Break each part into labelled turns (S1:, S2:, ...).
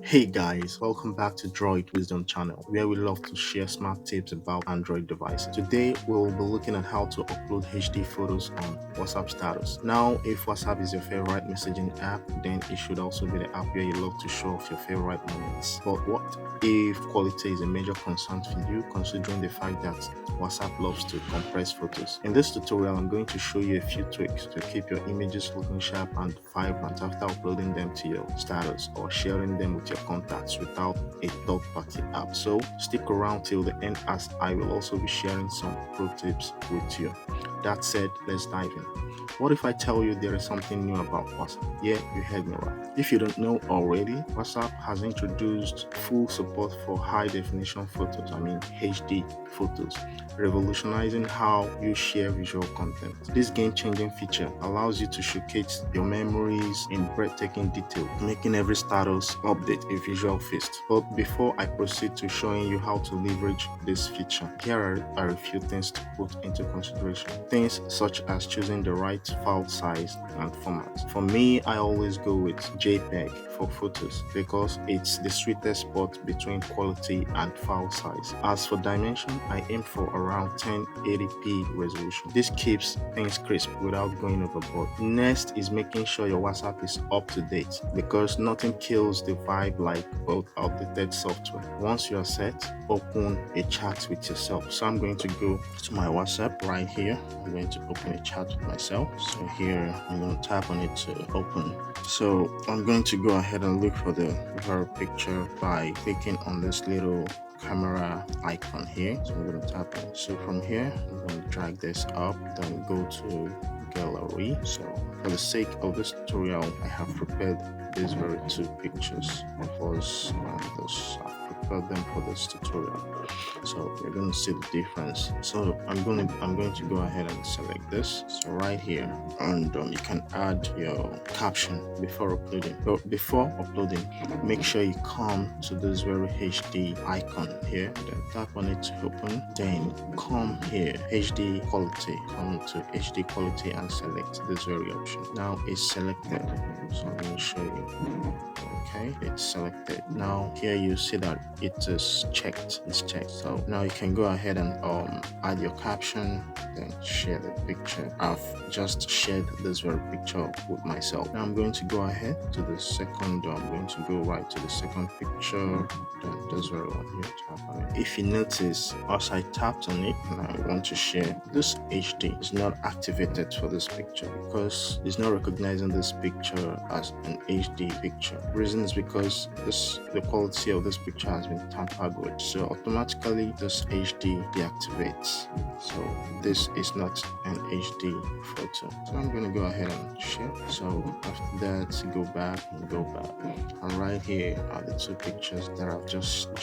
S1: Hey guys, welcome back to Droid Wisdom channel, where we love to share smart tips about Android devices. Today we'll be looking at how to upload HD photos on WhatsApp status. Now, if WhatsApp is your favorite messaging app, then it should also be the app where you love to show off your favorite moments. But what if quality is a major concern for you, considering the fact that WhatsApp loves to compress photos? In this tutorial, I'm going to show you a few tricks to keep your images looking sharp and vibrant after uploading them to your status or sharing them with your contacts without a third-party app. So stick around till the end, as I will also be sharing some pro tips with you. That said, let's dive in. What if I tell you there is something new about WhatsApp? Yeah, you heard me right. If you don't know already, WhatsApp has introduced full support for high definition photos, HD photos, revolutionizing how you share visual content. This game-changing feature allows you to showcase your memories in breathtaking detail, making every status update a visual feast. But before I proceed to showing you how to leverage this feature, here are a few things to put into consideration. Things such as choosing the right file size and format. For me, I always go with JPEG for photos because it's the sweetest spot between quality and file size. As for dimension, I aim for around 1080p resolution. This keeps things crisp without going overboard. Next is making sure your WhatsApp is up to date, because nothing kills the vibe like outdated software. Once you are set, open a chat with yourself. So I'm going to go to my WhatsApp right here. I'm going to open a chat with myself. So here I'm going to tap on it to open. So I'm going to go ahead and look for the very picture by clicking on this little camera icon here. So I'm going to tap on it. So from here, I'm going to drag this up, then go to gallery. So for the sake of this tutorial, I have prepared these very two pictures of us and this. I've prepared them for this tutorial, so you're going to see the difference. So I'm going to go ahead and select this. So right here, and you can add your caption before uploading. But before uploading, make sure you come to this very HD icon here, then tap on it to open. Then come here, HD quality, come to HD quality and select this very option. Now it's selected, so I'm going to show you. Okay, it's selected. Now here you see that it is checked. It's checked. So now you can go ahead and add your caption, then share the picture. I've just shared this very picture with myself. Now I'm going to go ahead to the second. I'm going to go right to the second picture. Then this very one here. Tap on it. If you notice, as I tapped on it and I want to share, this HD is not activated for this picture because it's not recognizing this picture as an HD picture. Reason is because the quality of this picture has been tampered with, so automatically this HD deactivates. So this is not an HD photo. So I'm going to go ahead and share. So after that, go back, and right here are the two pictures that I've just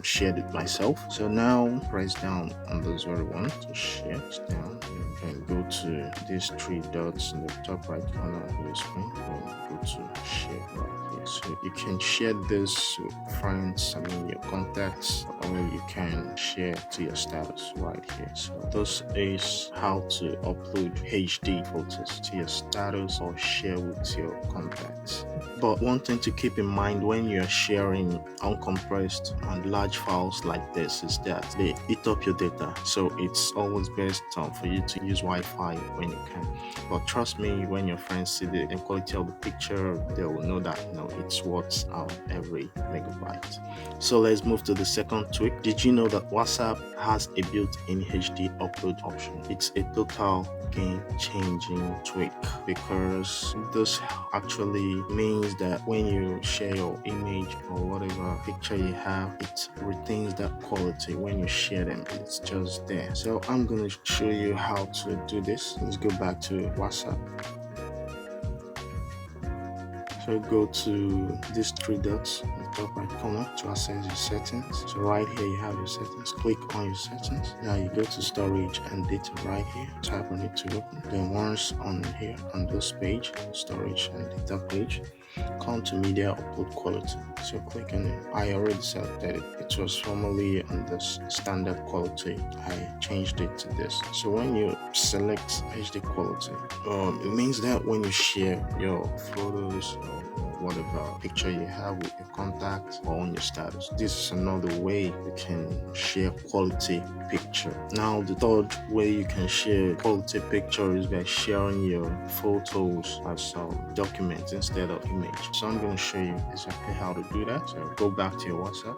S1: shared it myself. So now press down on this very one to share. Down and go to these three dots in the top right corner of your screen and go to share right here. So you can share this with friends, your contacts, or you can share to your status right here. So this is how to upload HD photos to your status or share with your contacts. But one thing to keep in mind when you're sharing uncompressed and large files like this is that they eat up your data. So it's always best for you to use Wi-Fi when you can. But trust me, when your friends see the quality of the picture, they will know that it's worth every megabyte. So let's move to the second tweak. Did you know that WhatsApp has a built-in HD upload option? It's a total game-changing tweak because this actually means that when you share your image or whatever picture you have, it retains that quality. When you share them, it's just there. So I'm going to show you how to do this. Let's go back to WhatsApp. So go to these three dots in the top right corner to access your settings. So right here you have your settings. Click on your settings. Now you go to storage and data right here. Tap on it to open. Then once on here on this page, storage and data page, come to media upload quality. So click on it. I already selected it. It was formerly on this standard quality. I changed it to this. So when you select HD quality, it means that when you share your photos or whatever picture you have with your contacts or on your status. This is another way you can share quality picture. Now, the third way you can share quality picture is by sharing your photos as documents instead of image. So I'm going to show you exactly how to do that. So go back to your WhatsApp.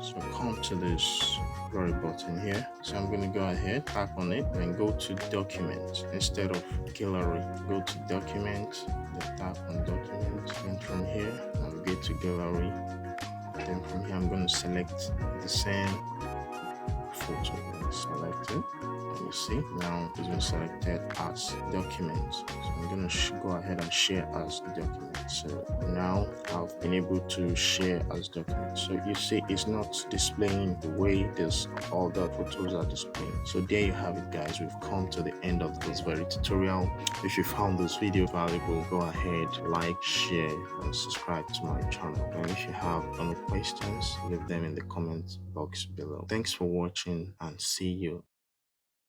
S1: So come to this very button here. So I'm going to go ahead, tap on it, and go to Documents instead of Gallery. Go to Documents, then tap on Documents, and from here navigate to Gallery. Then from here I'm going to select the same photo. Select it. You see now it's been selected as documents. So I'm going to go ahead and share as documents. So now I've been able to share as documents. So you see it's not displaying the way this all the photos are displaying. So there you have it, guys. We've come to the end of this very tutorial. If you found this video valuable, go ahead, like, share, and subscribe to my channel. And if you have any questions, leave them in the comment box below. Thanks for watching and see you